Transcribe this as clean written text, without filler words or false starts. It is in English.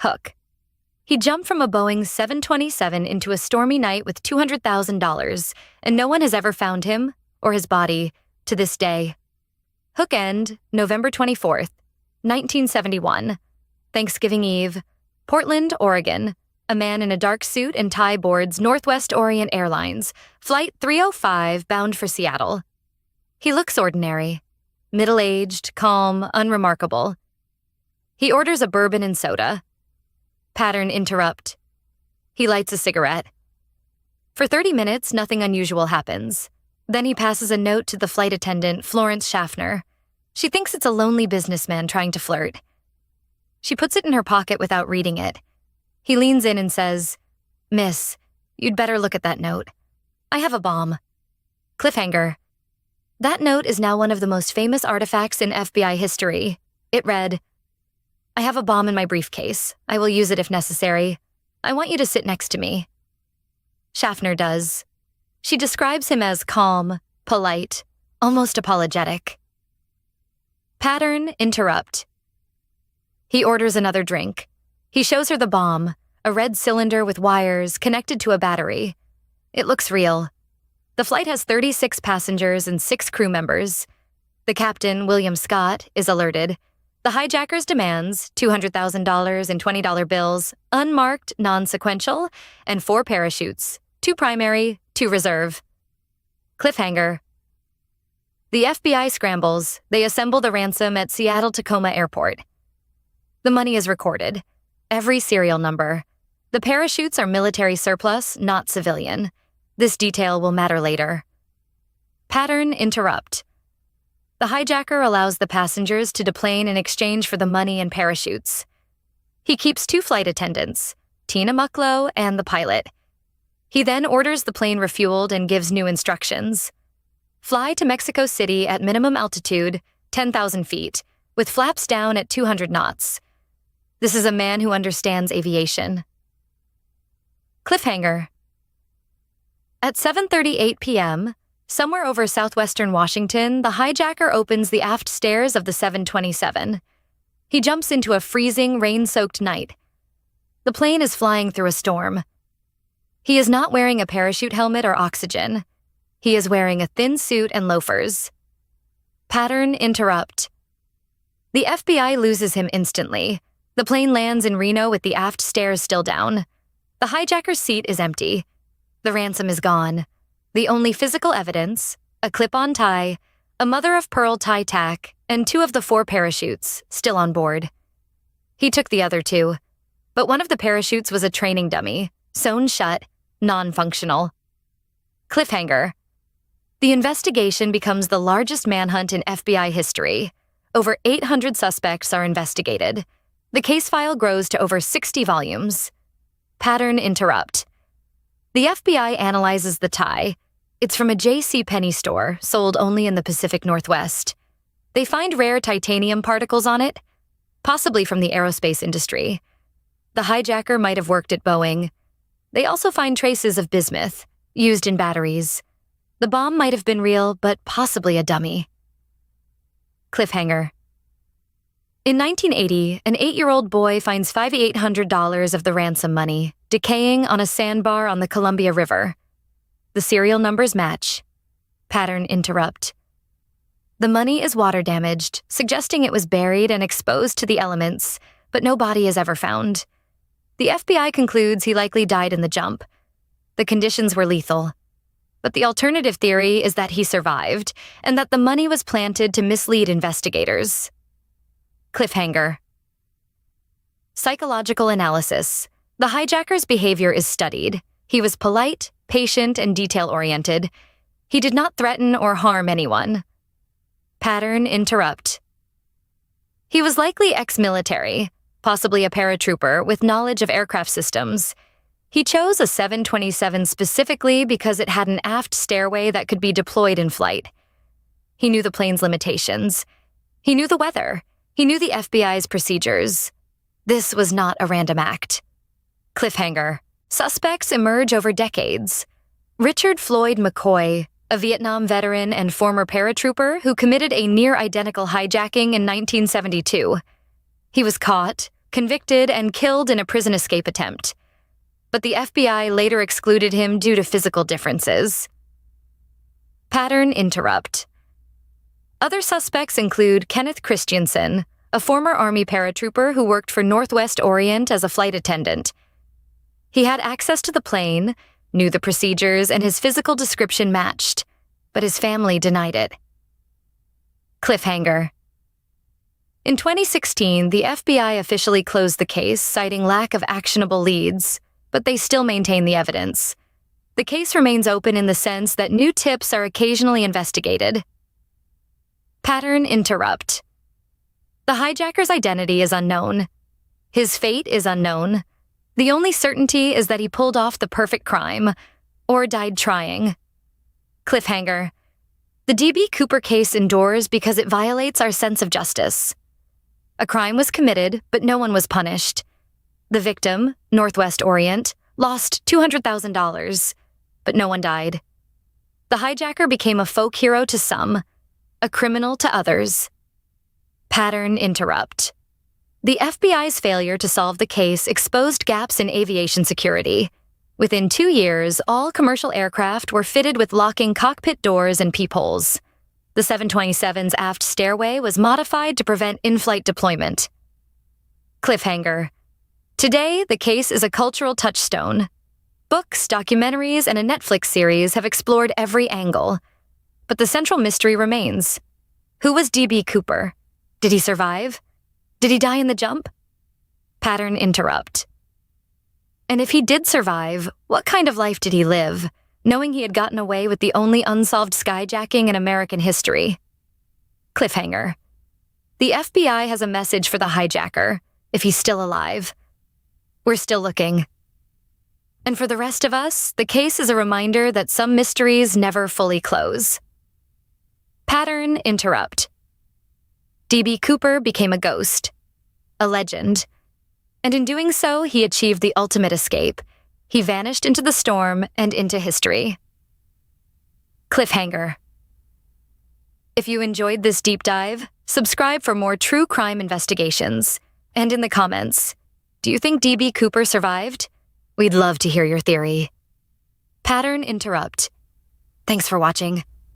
Hook. He jumped from a Boeing 727 into a stormy night with $200,000, and no one has ever found him, or his body, to this day. Hook End, November 24th, 1971. Thanksgiving Eve, Portland, Oregon. A man in a dark suit and tie boards Northwest Orient Airlines, Flight 305 bound for Seattle. He looks ordinary. Middle-aged, calm, unremarkable. He orders a bourbon and soda. Pattern interrupt. He lights a cigarette. For 30 minutes, nothing unusual happens. Then he passes a note to the flight attendant, Florence Schaffner. She thinks it's a lonely businessman trying to flirt. She puts it in her pocket without reading it. He leans in and says, "Miss, you'd better look at that note. I have a bomb." Cliffhanger. That note is now one of the most famous artifacts in FBI history. It read, "I have a bomb in my briefcase. I will use it if necessary. I want you to sit next to me." Schaffner does. She describes him as calm, polite, almost apologetic. Pattern interrupt. He orders another drink. He shows her the bomb, a red cylinder with wires connected to a battery. It looks real. The flight has 36 passengers and 6 crew members. The captain, William Scott, is alerted. The hijackers' demands, $200,000 in $20 bills, unmarked, non-sequential, and 4 parachutes, 2 primary, 2 reserve. Cliffhanger. The FBI scrambles. They assemble the ransom at Seattle-Tacoma Airport. The money is recorded. Every serial number. The parachutes are military surplus, not civilian. This detail will matter later. Pattern interrupt. The hijacker allows the passengers to deplane in exchange for the money and parachutes. He keeps 2 flight attendants, Tina Mucklow and the pilot. He then orders the plane refueled and gives new instructions. Fly to Mexico City at minimum altitude, 10,000 feet, with flaps down at 200 knots. This is a man who understands aviation. Cliffhanger. At 7:38 p.m., somewhere over southwestern Washington, the hijacker opens the aft stairs of the 727. He jumps into a freezing, rain-soaked night. The plane is flying through a storm. He is not wearing a parachute helmet or oxygen. He is wearing a thin suit and loafers. Pattern interrupt. The FBI loses him instantly. The plane lands in Reno with the aft stairs still down. The hijacker's seat is empty. The ransom is gone. The only physical evidence, a clip-on tie, a mother-of-pearl tie tack, and 2 of the 4 parachutes still on board. He took the other 2, but one of the parachutes was a training dummy, sewn shut, non-functional. Cliffhanger. The investigation becomes the largest manhunt in FBI history. Over 800 suspects are investigated. The case file grows to over 60 volumes. Pattern interrupt. The FBI analyzes the tie. It's from a J.C. store, sold only in the Pacific Northwest. They find rare titanium particles on it, possibly from the aerospace industry. The hijacker might have worked at Boeing. They also find traces of bismuth, used in batteries. The bomb might have been real, but possibly a dummy. Cliffhanger. In 1980, an 8-year-old boy finds $5,800 of the ransom money, decaying on a sandbar on the Columbia River. The serial numbers match. Pattern interrupt. The money is water damaged, suggesting it was buried and exposed to the elements, but no body is ever found. The FBI concludes he likely died in the jump. The conditions were lethal. But the alternative theory is that he survived, and that the money was planted to mislead investigators. Cliffhanger. Psychological analysis. The hijacker's behavior is studied. He was polite, patient, and detail-oriented. He did not threaten or harm anyone. Pattern interrupt. He was likely ex-military, possibly a paratrooper with knowledge of aircraft systems. He chose a 727 specifically because it had an aft stairway that could be deployed in flight. He knew the plane's limitations. He knew the weather. He knew the FBI's procedures. This was not a random act. Cliffhanger. Suspects emerge over decades. Richard Floyd McCoy, a Vietnam veteran and former paratrooper who committed a near-identical hijacking in 1972. He was caught, convicted, and killed in a prison escape attempt. But the FBI later excluded him due to physical differences. Pattern interrupt. Other suspects include Kenneth Christensen, a former Army paratrooper who worked for Northwest Orient as a flight attendant. He had access to the plane, knew the procedures, and his physical description matched, but his family denied it. Cliffhanger. In 2016, the FBI officially closed the case, citing lack of actionable leads, but they still maintain the evidence. The case remains open in the sense that new tips are occasionally investigated. Pattern interrupt. The hijacker's identity is unknown. His fate is unknown. The only certainty is that he pulled off the perfect crime, or died trying. Cliffhanger. The D.B. Cooper case endures because it violates our sense of justice. A crime was committed, but no one was punished. The victim, Northwest Orient, lost $200,000, but no one died. The hijacker became a folk hero to some, a criminal to others. Pattern interrupt. The FBI's failure to solve the case exposed gaps in aviation security. Within 2 years, all commercial aircraft were fitted with locking cockpit doors and peepholes. The 727's aft stairway was modified to prevent in-flight deployment. Cliffhanger. Today, the case is a cultural touchstone. Books, documentaries, and a Netflix series have explored every angle. But the central mystery remains. Who was D.B. Cooper? Did he survive? Did he die in the jump? Pattern interrupt. And if he did survive, what kind of life did he live, knowing he had gotten away with the only unsolved skyjacking in American history? Cliffhanger. The FBI has a message for the hijacker, if he's still alive. We're still looking. And for the rest of us, the case is a reminder that some mysteries never fully close. Pattern interrupt. D.B. Cooper became a ghost, a legend. And in doing so, he achieved the ultimate escape. He vanished into the storm and into history. Cliffhanger. If you enjoyed this deep dive, subscribe for more true crime investigations. And in the comments, do you think D.B. Cooper survived? We'd love to hear your theory. Pattern interrupt. Thanks for watching.